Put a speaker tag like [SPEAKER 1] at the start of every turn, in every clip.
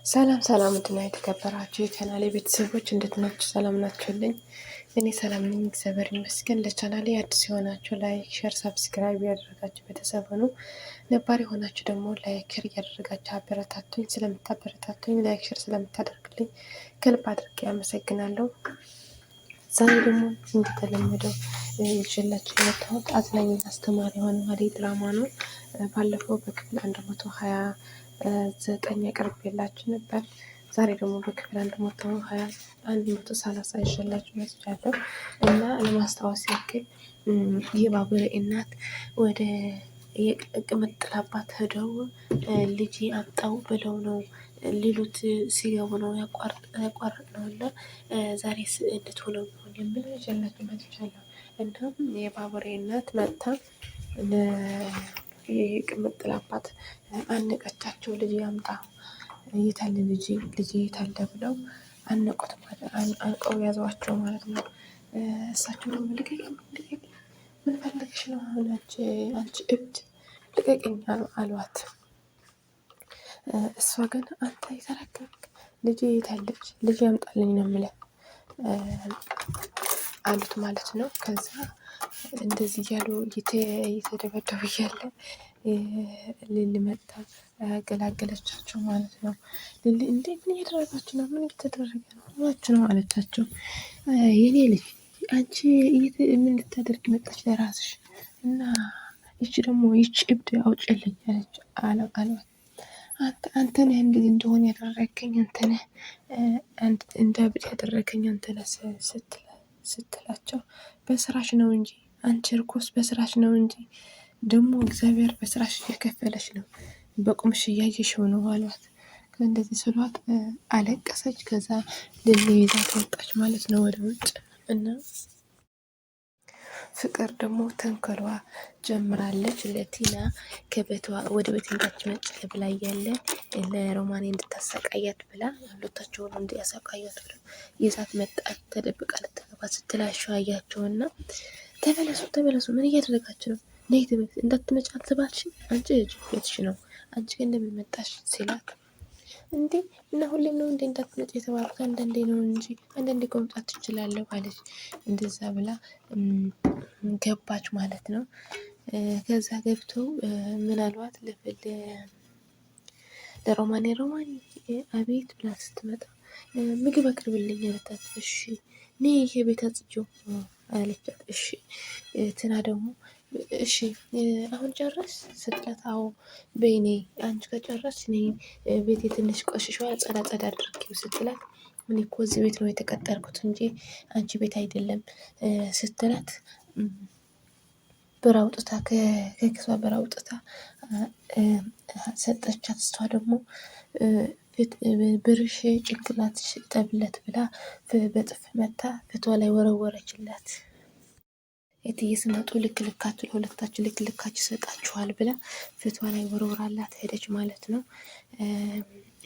[SPEAKER 1] ሰላም ሰላም እንድና የተከበራችሁ የቻናሌ ቤተሰቦች እንዴት ናችሁ? ሰላም ናችሁልኝ? እኔ ሰላም ነኝ፣ እግዚአብሔር ይመስገን። ለቻናሌ አዲስ የሆናችሁ ላይክ፣ ሼር፣ ሳብስክራይብ ያደረጋችሁ ቤተሰብ ሆኑ። ነባር የሆናችሁ ደግሞ ላይክ ሼር እያደረጋችሁ አበረታቱኝ። ስለምታበረታቱኝ ላይክ ሼር ስለምታደርግልኝ ከልብ አድርጌ አመሰግናለሁ። ዛሬ ደግሞ እንደተለመደው ይዤላችሁ የመጣሁት አዝናኝ አስተማሪ የሆነ ሐረግ ድራማ ነው። ባለፈው በክፍል 129 ያቀርብላችሁ ነበር። ዛሬ ደግሞ በክፍል 130 ይዤላችሁ መጥቻለሁ እና ለማስታወስ ያክል የባቡሬ እናት ወደ የቅምጥል አባት ሄደው ልጅ አጣው ብለው ነው ሌሎት ሲገቡ ነው ያቋርጥ ነው እና ዛሬ እንዴት ሆነው ቢሆን የምለው ይዤላችሁ መጥቻለሁ። እናም የባቡሬ እናት መጥታ የቅምጥል አባት አነቀቻቸው። ልጅ ያምጣ የታለ ልጅ የታለ ብለው አነቁት ማለት አንቀው ያዟቸው ማለት ነው። እሳቸው ደግሞ ልቀቂኝ ምን ፈልገሽ ነው አንቺ እብድ ልቀቂኝ አሏት። እሷ ግን አንተ የተረገምክ ልጅ የታለች ልጅ ያምጣልኝ ነው የምልህ አሉት ማለት ነው። ከዛ እንደዚህ እያሉ እየተደበደቡ እያለ ሊሊ መጣ ገላገለቻቸው ማለት ነው። ሊሊ እንዴ ምን እያደረጋችሁ ነው? ምን እየተደረገ ነው አላችሁ ነው አለቻቸው። የኔ ልጅ አንቺ ምን ልታደርግ መጣች ለራስሽ? እና ይቺ ደግሞ ይቺ እብድ አውጭልኝ አሏት። አንተ ነህ እንደዚህ እንደሆነ ያደረገኝ፣ አንተ ነህ እንደ እብድ ያደረገኝ አንተ ነህ ስትላቸው በስራሽ ነው እንጂ አንቺ እርኩስ በስራሽ ነው እንጂ ደግሞ እግዚአብሔር በስራሽ እየከፈለሽ ነው፣ በቁምሽ እያየሽው ነው አሏት። እንደዚህ ስሏት አለቀሰች። ከዛ ሊሊ ይዛት ወጣች ማለት ነው ወደ ውጭ እና ፍቅር ደግሞ ተንኮሏ ጀምራለች። ለቲና ከቤቷ ወደ ቤት እንዳትመጭ ብላ እያለ ለሮማኔ እንድታሰቃያት ብላ ሁለታቸውን እንዲያሰቃያት ብላ ይዛት መጣች። ተደብቃ ልትገባ ስትላቸው አያቸውና ተመለሱ ምን እያደረጋችሁ ነው? ነይ ትምህርት እንዳትመጭ አልተባልሽም? አንቺ ቤትሽ ነው አንቺ ግን እንደምን መጣሽ ሲላት እንዴ እና ሁሌም ነው እንዴ እንዳትመጭ የተባልኩት? አንዳንዴ ነው እንጂ አንዳንዴ መምጣት ትችላለህ አለች። እንደዛ ብላ ገባች ማለት ነው። ከዛ ገብተው ምን አሏት ለሮማኔ አቤት ብላ ስትመጣ ምግብ አቅርብልኝ አለቻት። እሺ ነይ ይሄ ቤት አጽጂው አለቻት። እሺ ትና ደግሞ እሺ አሁን ጨረስ ስትላት አዎ በይኔ አንቺ ከጨረስሽ እኔ ቤቴ ትንሽ ቆሽሿል ጸዳ አድርጊው ስትላት እኔ እኮ እዚህ ቤት ነው የተቀጠርኩት እንጂ አንቺ ቤት አይደለም ስትላት ብር አውጥታ ከኪሷ ብር አውጥታ ሰጠቻት። እሷ ደግሞ ብርሽ ጭንቅላትሽ ጠብለት ብላ በጥፍ መታ ፊቷ ላይ ወረወረችላት። እትዬ ስመጡ ልክ ልካችሁ ለሁለታችሁ ልክ ልካችሁ ይሰጣችኋል ብላ ፊቷ ላይ ወረወራላት ሄደች ማለት ነው።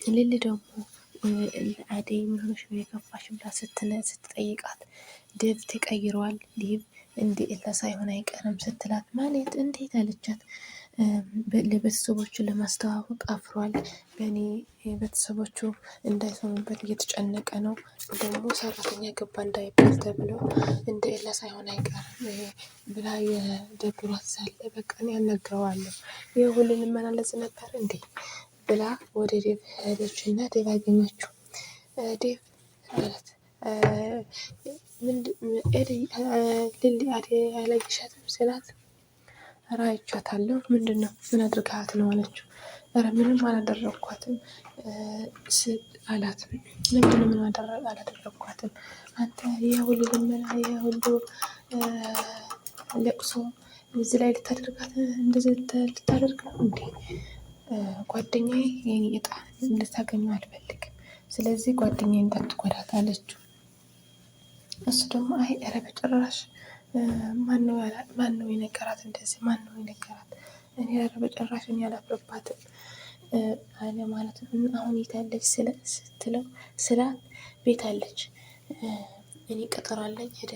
[SPEAKER 1] ሊሊ ደግሞ አደይ ምን ሆነሽ ነው የከፋሽ ብላ ስትጠይቃት ዴቭ ተቀይረዋል ዴቭ እንዴ እላ ሳይሆን አይቀርም ስትላት ማለት እንዴት አለቻት። ለቤተሰቦቹ ለማስተዋወቅ አፍሯል። በእኔ ቤተሰቦቹ እንዳይሰሙበት እየተጨነቀ ነው። ደግሞ ሰራተኛ ገባ እንዳይባል ተብሎ እንደ ኤላ ሳይሆን አይቀርም ብላ የደብሯት ሳለ በቃ እኔ አልነግረዋለሁ ይህ ሁሉ ልመላለስ ነበር እንዴ ብላ ወደ ዴቭ ሄደች እና ዴቭ አገኘችው። ዴቭ ማለት ሊሊ አደይ አላየሻትም ስላት ኧረ አይቻታለሁ። ምንድን ነው ምን አድርገሃት ነው አለችው። ኧረ ምንም አላደረግኳትም አላት። ለምንድን ምን አላደረግኳትም? አንተ የሁሉ ልመና የሁሉ ለቅሶ እዚህ ላይ ልታደርጋት እንደዚህ ልታደርግ ነው እንዴ? ጓደኛዬ የኔ እጣ እንድታገኘው አልፈልግም። ስለዚህ ጓደኛዬ እንዳትጎዳት አለችው። እሱ ደግሞ አይ ኧረ በጭራሽ ማነው የነገራት? እንደዚህ ማነው የነገራት? እኔ ኧረ በጭራሽ እኔ አላፍርባትም አለ ማለት ነው። አሁን የታለች ስትለው ስላት ቤት አለች እኔ ቀጠሮ አለኝ ሄደ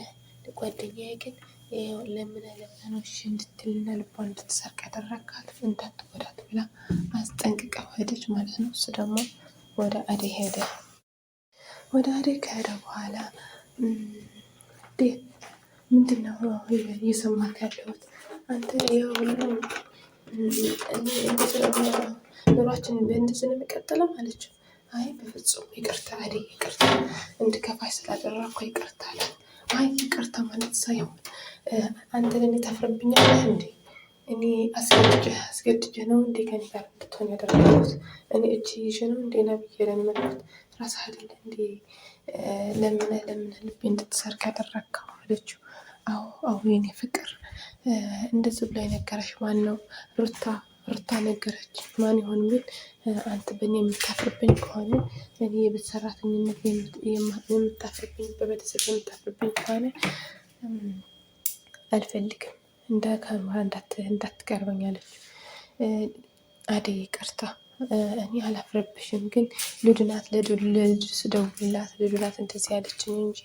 [SPEAKER 1] ጓደኛዬ ግን ለምን ነው እሺ እንድትልና ልቧ እንድትሰርቅ ያደረጋት እንዳትጎዳት ብላ አስጠንቅቀው ሄደች ማለት ነው። እሱ ደግሞ ወደ አደይ ሄደ። ወደ አደይ ከሄደ በኋላ ምንድን ነው እየሰማክ ያለሁት አንተ? የሁሉ ኑሯችንን በእንደዚህ ነው የሚቀጥለው አለችው። አይ በፍጹም ይቅርታ አደይ፣ ይቅርታ እንድከፋሽ ስላደረኩ ይቅርታ አለ። አይ ይቅርታ ማለት ሳይሆን አንተ ለእኔ ታፍርብኛለህ እንዴ? እኔ አስገድጄ ነው እንዴ ከኔ ጋር እንድትሆን ያደረኩት? እኔ እጅ ይዤ ነው እንዴ ነብዬ ለመልኩት? ራስህ አይደለ እንዴ ለምን ልቤ እንድትሰርቅ ያደረግከው አለችው። አዎ የኔ ፍቅር እንደዚህ ብሎ የነገረሽ ማን ነው? ሩታ ነገረች። ማን ይሆን ግን አንተ በእኔ የምታፍርብኝ ከሆነ እኔ የቤት ሰራተኝነት የምታፍርብኝ፣ በቤተሰብ የምታፍርብኝ ከሆነ አልፈልግም፣ እንደ ካሜራ እንዳትቀርበኝ አለች። አደይ ይቅርታ እኔ አላፍረብሽም፣ ግን ልዱናት ለልዱ ስደውልላት ልዱናት እንደዚህ ያለችኝ እንጂ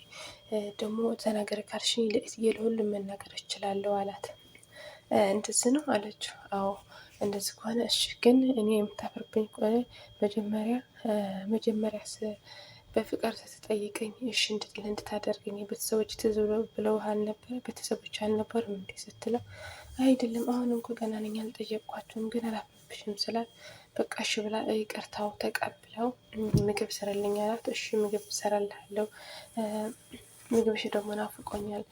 [SPEAKER 1] ደግሞ ተናገር ካልሽኝ ለእትዬ ለሁሉም መናገር እችላለሁ አላት። እንደዚህ ነው አለችው። አዎ እንደዚህ ከሆነ እሺ፣ ግን እኔ የምታፈርብኝ ከሆነ መጀመሪያ በፍቅር ስትጠይቀኝ እሺ እንድታደርገኝ ቤተሰቦች ትዝ ብለው አልነበረ? ቤተሰቦች አልነበሩም እንዴ ስትለው አይደለም አሁን እንኳ ገና ነኝ አልጠየቅኳቸውም፣ ግን አላፈርብሽም ስላት በቃ እሺ ብላ ይቅርታው ተቀብለው ምግብ ስራልኝ አላት። እሺ ምግብ ሰራልሃለሁ፣ ምግብሽ ደግሞ ናፍቆኛል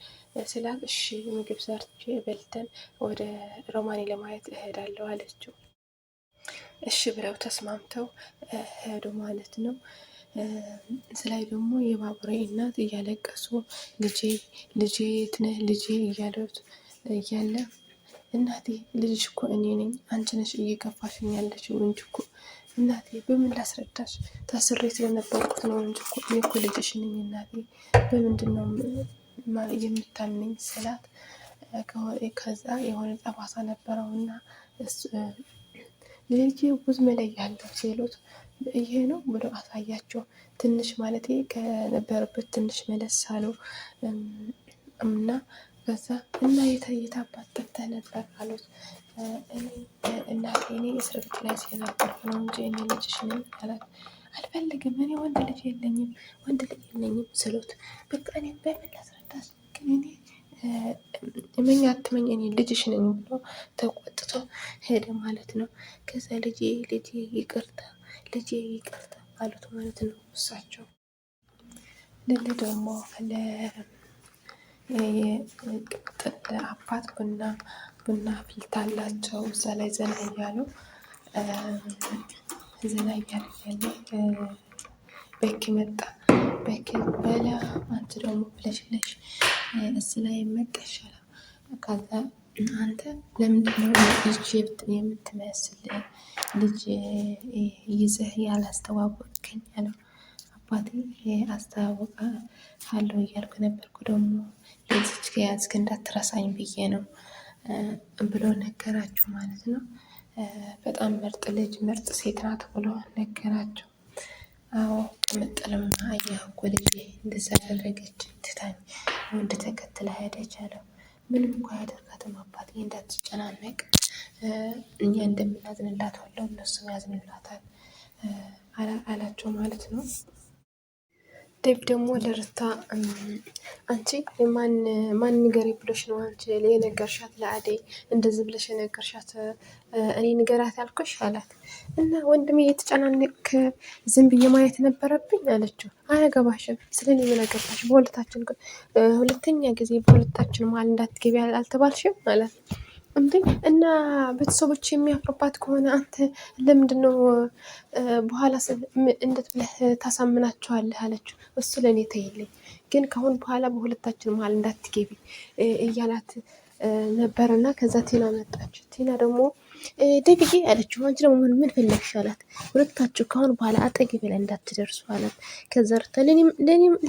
[SPEAKER 1] ስላት እሺ ምግብ ሰርቼ በልተን ወደ ሮማኔ ለማየት እሄዳለሁ አለችው። እሺ ብለው ተስማምተው ሄዱ ማለት ነው። ስላይ ደግሞ የባቡሬ እናት እያለቀሱ ልጄ የት ነህ ልጄ እያሉት እያለ እናቴ ልጅሽ እኮ እኔ ነኝ፣ አንቺ ነሽ እየከፋሽኝ ያለችው እንጂ እኮ እናቴ በምን ላስረዳሽ? ታስሬ ስለነበርኩት ነው እንጂ እኮ እኔ እኮ ልጅሽ ነኝ እናቴ፣ በምንድን ነው የምታምነኝ ስላት ከዛ የሆነ ጠባሳ ነበረውና ልጄ ብዙ መለያ አለው ሲሉት ይሄ ነው ብሎ አሳያቸው። ትንሽ ማለት ከነበረበት ትንሽ መለስ አለው እና ከዛ እና የታባት ጠፍተህ ነበር አሉት። እናቴ እኔ እስር ቤት ላይ ስለነበርኩ ነው እንጂ እኔ ልጅሽ ነኝ አላት። አልፈልግም፣ እኔ ወንድ ልጅ የለኝም ስሉት በቃ እኔ በምን ላስረዳሽ፣ ግን እኔ እመኝ አትመኝ እኔ ልጅሽ ነኝ ብሎ ተቆጥቶ ሄደ ማለት ነው። ከዛ ልጄ ይቅርታ አሉት ማለት ነው እሳቸው። ልል ደግሞ አባት ቡና ፍልታላቸው እዛ ላይ ዘና እያሉ በኪ መጣ። በኪ በላ አንቺ ደግሞ ብለሽለሽ እዚህ ላይ መቀሻል። ከዛ አንተ ለምንድነው ልጅ የምትመስል ልጅ ይዘህ ያላስተዋወቅከኝ አለው። አባቴ አስተዋውቅሃለሁ እያልኩ ነበርኩ፣ ደግሞ ልጅ ከያዝክ እንዳትረሳኝ ብዬ ነው ብሎ ነገራቸው ማለት ነው። በጣም ምርጥ ልጅ ምርጥ ሴት ናት ብሎ ነገራቸው። አዎ ቅምጥልም አየህ እኮ ልጄ እንደዛ ያደረገች ትታኝ ወንድ ተከትላ ሄደች አለው። ምንም እንኳ ያደርጋትም አባቴ እንዳትጨናነቅ፣ እኛ እንደምናዝንላት ሁሉ እነሱም ያዝንላታል አላቸው ማለት ነው። ዴቭ ደግሞ ለሩታ አንቺ ማን ንገሪ ብሎሽ ነው አንቺ የነገርሻት ለአደይ እንደዚህ ብለሽ የነገርሻት እኔ ንገራት ያልኩሽ አላት። እና ወንድሜ እየተጨናነቅ ዝም ብዬ ማየት ነበረብኝ አለችው። አያገባሽም፣ ስለኔ ምን አገባሽ? በሁለታችን ሁለተኛ ጊዜ በሁለታችን መሀል እንዳትገቢ አልተባልሽም አላት። እንዴ እና ቤተሰቦች የሚያፍሩባት ከሆነ አንተ ለምንድነው በኋላ እንዴት ብለህ ታሳምናቸዋለህ አለችው። እሱ ለእኔ ተይልኝ፣ ግን ከአሁን በኋላ በሁለታችን መሀል እንዳትገቢ እያላት ነበርና ከዛ ቲና መጣች። ቲና ደግሞ ደብዬ አለችው። አንቺ ደግሞ ምን ፈለግሽ አላት። ሁለታችሁ ከአሁን በኋላ አጠገቤ ላይ እንዳትደርሱ አላት። ከዛ ሩታ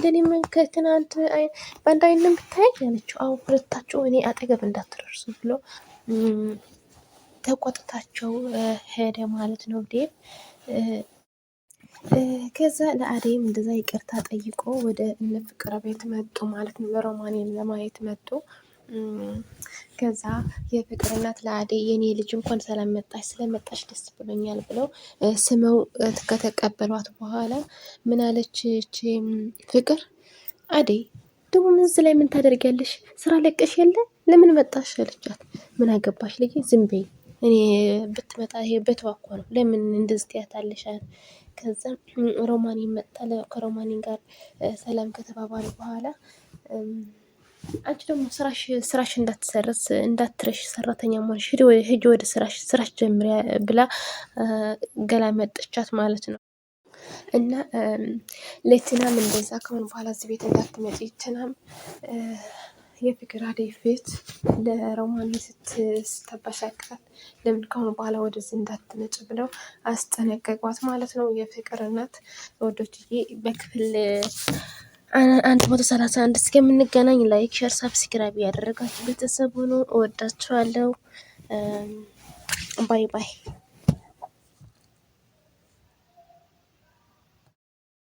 [SPEAKER 1] ለእኔም ከትናንት በአንድ አይን ነው ብታይ አለችው። አዎ ሁለታችሁ እኔ አጠገብ እንዳትደርሱ ብሎ ተቆጥታቸው ሄደ ማለት ነው ዴቭ። ከዛ ለአደይም እንደዛ ይቅርታ ጠይቆ ወደ እነ ፍቅር ቤት መጡ ማለት ነው። ሮማኔን ለማየት መጡ። ከዛ የፍቅር እናት ለአደይ የኔ ልጅ እንኳን ሰላም መጣሽ፣ ስለመጣሽ ደስ ብሎኛል ብለው ስመው ከተቀበሏት በኋላ ምን አለች ፍቅር? አደይ ደግሞ ምን እዚህ ላይ ምን ታደርጊያለሽ? ስራ ለቀሽ የለ ለምን መጣሽ አለቻት። ምን አገባሽ ልጅ ዝም በይ፣ እኔ ብትመጣ ይሄ በተዋኮ ነው፣ ለምን እንደዚህ ትያታለሻል? ከዛ ሮማን ይመጣል። ከሮማኒን ጋር ሰላም ከተባባሉ በኋላ አንቺ ደግሞ ስራሽ እንዳትረሽ ሰራተኛ መሆንሽ ሂጂ ወደ ስራሽ ጀምሪያ ብላ ገላ መጠቻት ማለት ነው። እና ለትናም እንደዛ ከሆነ በኋላ እዚህ ቤት እንዳትመጪ ትናም የፍቅር አደይ ፊት ለሮማን ስትበሻቅጣት ለምን ከሆነ በኋላ ወደዚህ እንዳትመጭ ብለው አስጠነቀቋት ማለት ነው። የፍቅር እናት ወዶችዬ በክፍል 131 እስከምንገናኝ ላይክ፣ ሸር፣ ሳብስክራይብ ያደረጋችሁ ቤተሰብ ሆኖ እወዳችኋለሁ። ባይ ባይ።